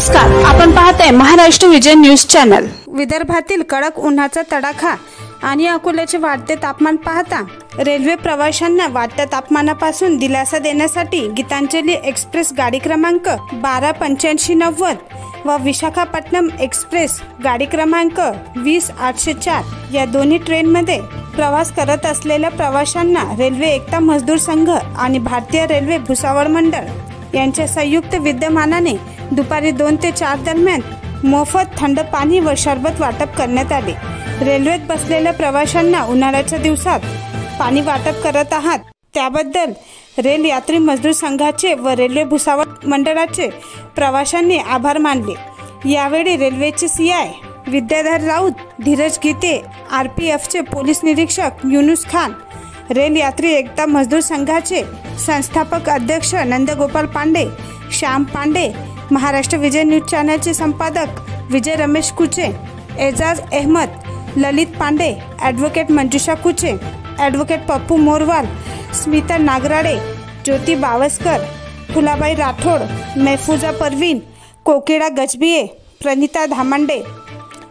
नमस्कार, आपण पाहताय महाराष्ट्र विजय न्यूज चॅनल। विदर्भातील कडक उन्हाचा तडाखा आणि अकोल्याचे वाढते तापमान पाहता रेल्वे प्रवाशांना वाढत्या तापमानापासून दिलासा देण्यासाठी गीतांजली एक्सप्रेस गाडी क्रमांक 128590 व विशाखापट्टणम एक्सप्रेस गाडी क्रमांक 20804 या दोन्ही ट्रेनमध्ये प्रवास करत असलेल्या प्रवाशांना रेल्वे एकता मजदूर संघ आणि भारतीय रेल्वे भुसावळ मंडळ यांच्या संयुक्त विद्यमानाने दुपारी 2 ते 4 दरम्यान मोफत थंड पाणी व सरबत वाटप करण्यात आले। रेल्वेत बसलेल्या प्रवाशांना उन्हाळ्याच्या दिवसात पाणी वाटप करत आहात त्याबद्दल रेल यात्री मजदूर संघाचे व रेल्वे भुसावळ मंडळाचे प्रवाशांनी आभार मानले। यावेळी रेल्वेचे सीआय विद्याधर राऊत, धीरज गीते, आरपीएफचे पोलीस निरीक्षक युनुस खान, रेल यात्री एकता मजदूर संघाचे संस्थापक अध्यक्ष नंदगोपाल पांडे, श्याम पांडे, महाराष्ट्र विजय न्यूज चॅनलचे संपादक विजय रमेश कुचे, एजाज अहमद, ललित पांडे, ॲडव्होकेट मंजुषा कुचे, ॲडव्होकेट पप्पू मोरवाल, स्मिता नागराडे, ज्योती बावस्कर, फुलाबाई राठोड, महफूजा परवीन, कोकिळा गजबिये, प्रणिता धामांडे,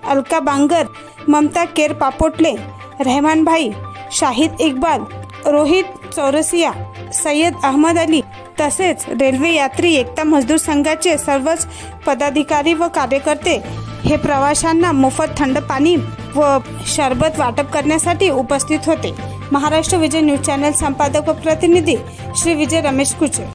अलका बांगर, ममता केर पापोटले, रहमान भाई, शाहिद इक्बाल, रोहित चौरसिया, सय्यद अहमद अली तसेच रेल्वे यात्री एकता मजदूर संघाचे सर्वच पदाधिकारी व कार्यकर्ते हे प्रवाशांना मोफत थंड पाणी व सरबत वाटप करण्यासाठी उपस्थित होते। महाराष्ट्र विजय न्यूज चॅनल संपादक व प्रतिनिधी श्री विजय रमेश कुचे।